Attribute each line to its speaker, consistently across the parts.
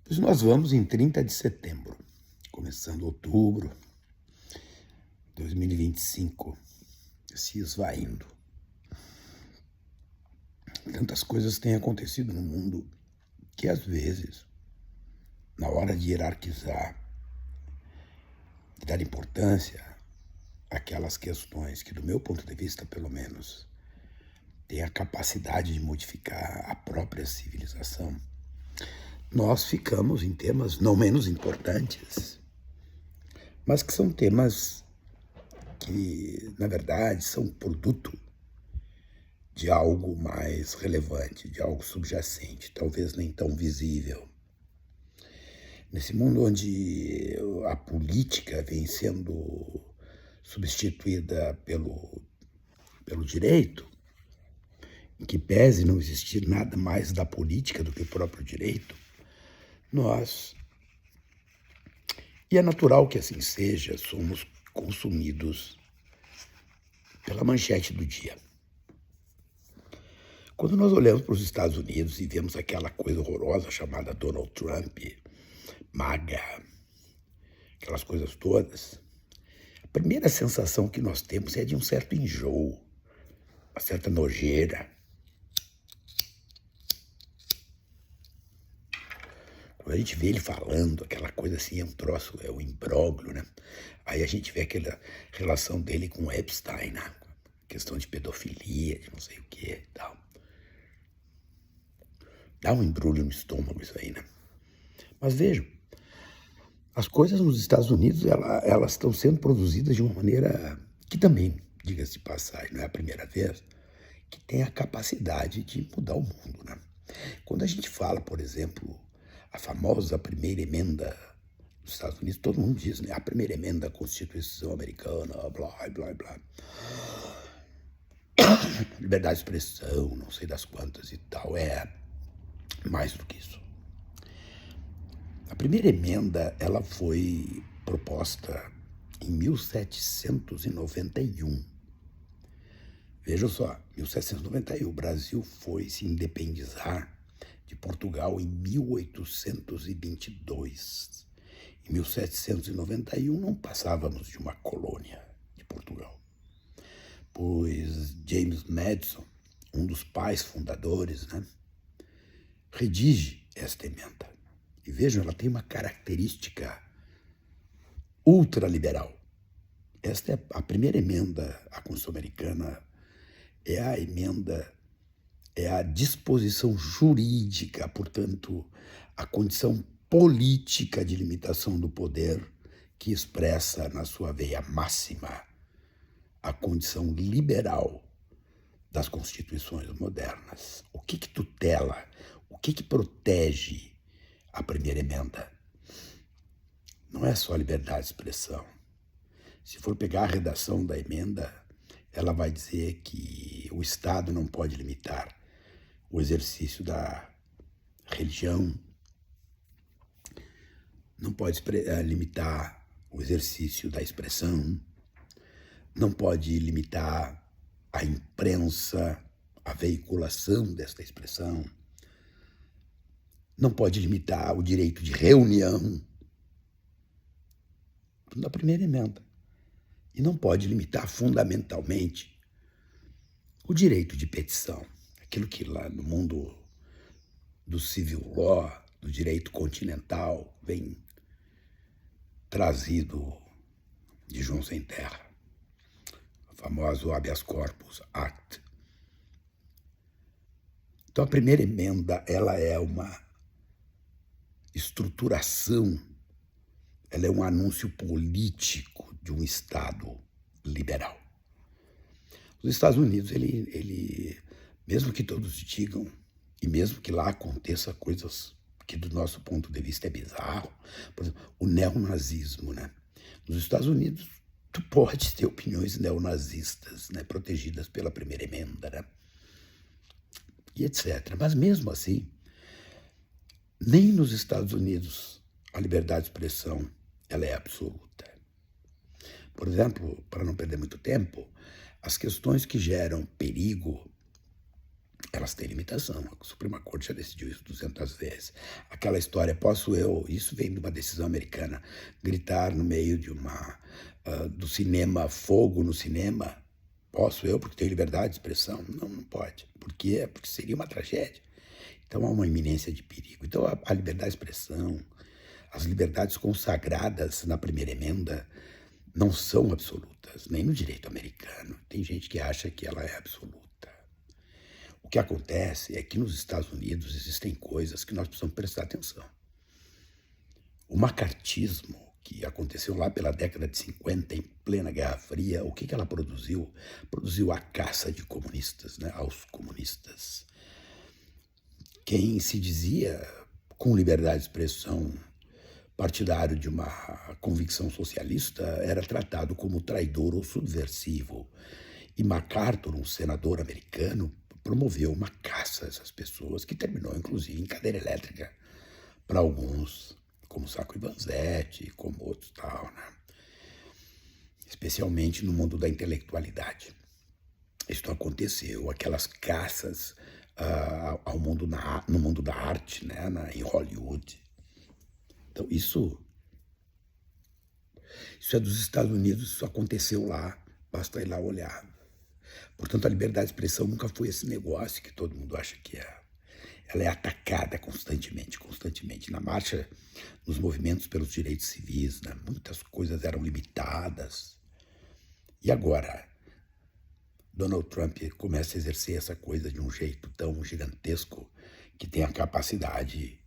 Speaker 1: Pois nós vamos em 30 de setembro, começando outubro de 2025, se esvaindo. Tantas coisas têm acontecido no mundo que, às vezes, na hora de hierarquizar e dar importância àquelas questões que, do meu ponto de vista, pelo menos, têm a capacidade de modificar a própria civilização, nós ficamos em temas não menos importantes, mas que são temas que, na verdade, são produto de algo mais relevante, de algo subjacente, talvez nem tão visível. Nesse mundo onde a política vem sendo substituída pelo direito, em que pese não existir nada mais da política do que o próprio direito, e é natural que assim seja, somos consumidos pela manchete do dia. Quando nós olhamos para os Estados Unidos e vemos aquela coisa horrorosa chamada Donald Trump, MAGA, aquelas coisas todas, a primeira sensação que nós temos é de um certo enjoo, uma certa nojeira. Quando a gente vê ele falando, aquela coisa assim, é um troço, é um imbróglio, né? Aí a gente vê aquela relação dele com Epstein, né? Questão de pedofilia, de não sei o que e tal. Dá um embrulho no estômago isso aí, né? Mas vejam, as coisas nos Estados Unidos, elas estão sendo produzidas de uma maneira que também, diga-se de passagem, não é a primeira vez, que tem a capacidade de mudar o mundo, né? Quando a gente fala, por exemplo, a famosa primeira emenda dos Estados Unidos, todo mundo diz, né? A primeira emenda da Constituição Americana, blá, blá, blá. Liberdade de expressão, não sei das quantas e tal, é mais do que isso. A primeira emenda, ela foi proposta em 1791. Vejam só, 1791, o Brasil foi se independizar de Portugal em 1822. Em 1791 não passávamos de uma colônia de Portugal, pois James Madison, um dos pais fundadores, né, redige esta emenda. E vejam, ela tem uma característica ultraliberal. Esta é a primeira emenda à Constituição Americana, é a emenda, é a disposição jurídica, portanto, a condição política de limitação do poder que expressa na sua veia máxima a condição liberal das constituições modernas. O que tutela, o que protege a primeira emenda? Não é só a liberdade de expressão. Se for pegar a redação da emenda, ela vai dizer que o Estado não pode limitar o exercício da religião, não pode limitar o exercício da expressão, não pode limitar a imprensa, a veiculação desta expressão, não pode limitar o direito de reunião, na primeira emenda. E não pode limitar fundamentalmente o direito de petição, aquilo que lá no mundo do civil law, do direito continental, vem trazido de João Sem Terra, o famoso Habeas Corpus Act. Então a primeira emenda, ela é uma estruturação, ela é um anúncio político de um Estado liberal. Os Estados Unidos, ele, mesmo que todos digam, e mesmo que lá aconteça coisas que do nosso ponto de vista é bizarro, por exemplo, o neonazismo, né? Nos Estados Unidos, tu pode ter opiniões neonazistas, né, protegidas pela primeira emenda, né? E etc. Mas mesmo assim, nem nos Estados Unidos a liberdade de expressão ela é absoluta. Por exemplo, para não perder muito tempo, as questões que geram perigo elas têm limitação. A Suprema Corte já decidiu isso 200 vezes. Aquela história, posso eu, isso vem de uma decisão americana, gritar no meio de do cinema, fogo no cinema? Posso eu, porque tenho liberdade de expressão? Não, não pode. Por quê? Porque seria uma tragédia. Então há uma iminência de perigo. Então a liberdade de expressão, as liberdades consagradas na primeira emenda não são absolutas, nem no direito americano. Tem gente que acha que ela é absoluta. O que acontece é que nos Estados Unidos existem coisas que nós precisamos prestar atenção. O macartismo, que aconteceu lá pela década de 50, em plena Guerra Fria, o que ela produziu? Produziu a caça de comunistas, né, aos comunistas. Quem se dizia com liberdade de expressão partidário de uma convicção socialista era tratado como traidor ou subversivo. E MacArthur, um senador americano, promoveu uma caça a essas pessoas, que terminou, inclusive, em cadeira elétrica para alguns, como Sacco e Vanzetti, como outros tal, né? Especialmente no mundo da intelectualidade. Isso aconteceu, aquelas caças no mundo da arte, né, em Hollywood. Então, isso é dos Estados Unidos, isso aconteceu lá, basta ir lá olhar. Portanto, a liberdade de expressão nunca foi esse negócio que todo mundo acha que é. Ela é atacada constantemente. Na marcha, nos movimentos pelos direitos civis, né, muitas coisas eram limitadas. E agora, Donald Trump começa a exercer essa coisa de um jeito tão gigantesco que tem a capacidade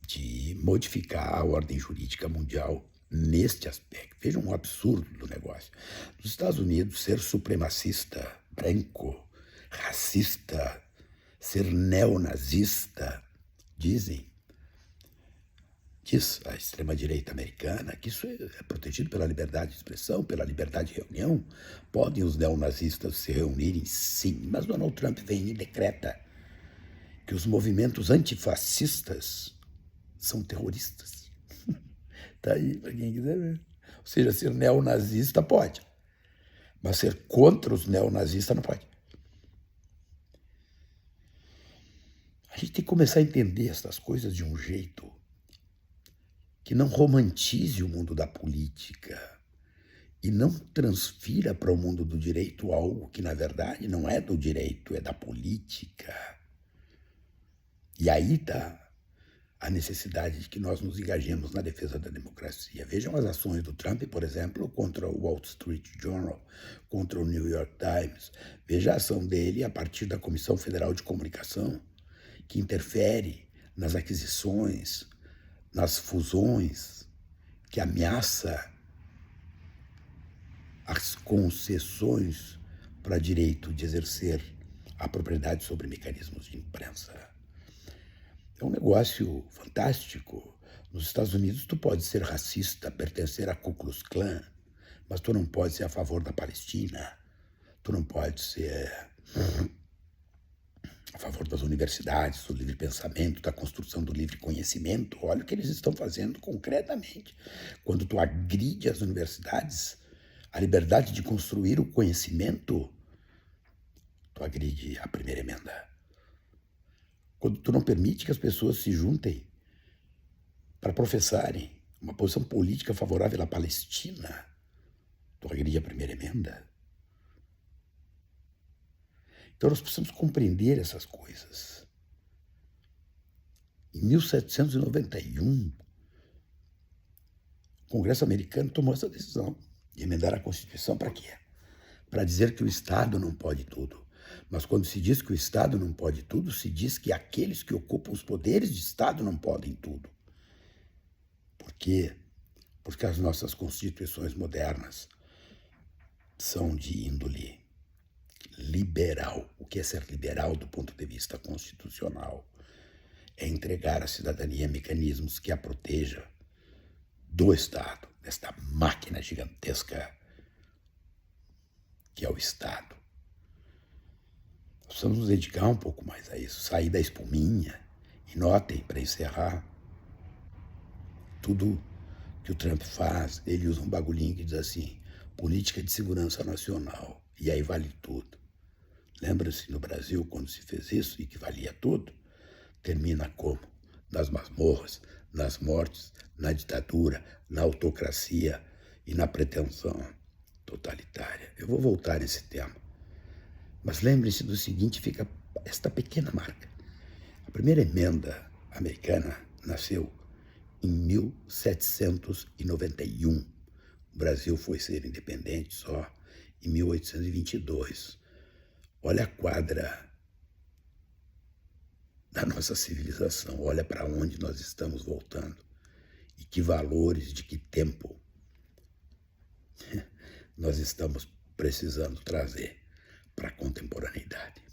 Speaker 1: de modificar a ordem jurídica mundial neste aspecto. Vejam um absurdo do negócio. Nos Estados Unidos, ser supremacista, branco, racista, ser neonazista, diz a extrema-direita americana que isso é protegido pela liberdade de expressão, pela liberdade de reunião. Podem os neonazistas se reunirem? Sim, mas Donald Trump vem e decreta que os movimentos antifascistas são terroristas. Tá aí, para quem quiser ver. Ou seja, ser neonazista pode, mas ser contra os neonazistas não pode. A gente tem que começar a entender essas coisas de um jeito que não romantize o mundo da política e não transfira para o mundo do direito algo que, na verdade, não é do direito, é da política. E aí está a necessidade de que nós nos engajemos na defesa da democracia. Vejam as ações do Trump, por exemplo, contra o Wall Street Journal, contra o New York Times. Veja a ação dele a partir da Comissão Federal de Comunicação, que interfere nas aquisições, nas fusões, que ameaça as concessões para direito de exercer a propriedade sobre mecanismos de imprensa. É um negócio fantástico. Nos Estados Unidos, tu pode ser racista, pertencer à Ku Klux Klan, mas tu não pode ser a favor da Palestina, tu não pode ser a favor das universidades, do livre pensamento, da construção do livre conhecimento. Olha o que eles estão fazendo concretamente. Quando tu agride as universidades, a liberdade de construir o conhecimento, tu agride a primeira emenda. Quando tu não permite que as pessoas se juntem para professarem uma posição política favorável à Palestina, tu agride a primeira emenda. Então nós precisamos compreender essas coisas. Em 1791, o Congresso americano tomou essa decisão de emendar a Constituição para quê? Para dizer que o Estado não pode tudo. Mas quando se diz que o Estado não pode tudo, se diz que aqueles que ocupam os poderes de Estado não podem tudo. Por quê? Porque as nossas constituições modernas são de índole liberal. O que é ser liberal do ponto de vista constitucional? É entregar à cidadania mecanismos que a protejam do Estado, desta máquina gigantesca que é o Estado. Nós precisamos nos dedicar um pouco mais a isso, sair da espuminha. E notem, para encerrar, tudo que o Trump faz, ele usa um bagulhinho que diz assim, política de segurança nacional, e aí vale tudo. Lembra-se no Brasil quando se fez isso e que valia tudo? Termina como? Nas masmorras, nas mortes, na ditadura, na autocracia e na pretensão totalitária. Eu vou voltar nesse tema. Mas lembre-se do seguinte, fica esta pequena marca. A primeira emenda americana nasceu em 1791. O Brasil foi ser independente só em 1822. Olha a quadra da nossa civilização, olha para onde nós estamos voltando e que valores, de que tempo nós estamos precisando trazer para a contemporaneidade.